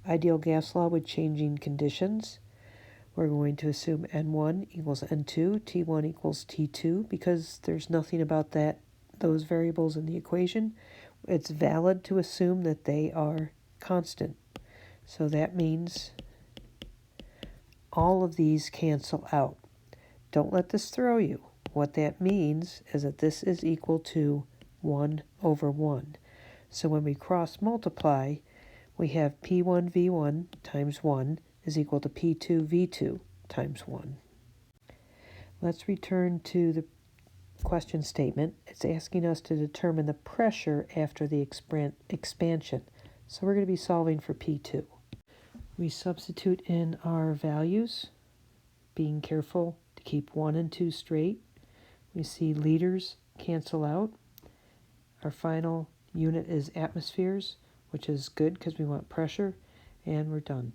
ideal gas law with changing conditions. We're going to assume N1 equals N2, T1 equals T2, because there's nothing about those variables in the equation. It's valid to assume that they are constant. So that means all of these cancel out. Don't let this throw you. What that means is that this is equal to 1 over 1. So when we cross multiply, we have P1V1 times 1 is equal to P2V2 times 1. Let's return to the question statement. It's asking us to determine the pressure after the expansion. So we're going to be solving for P2. We substitute in our values, being careful to keep 1 and 2 straight. We see liters cancel out. Our final unit is atmospheres, which is good because we want pressure, and we're done.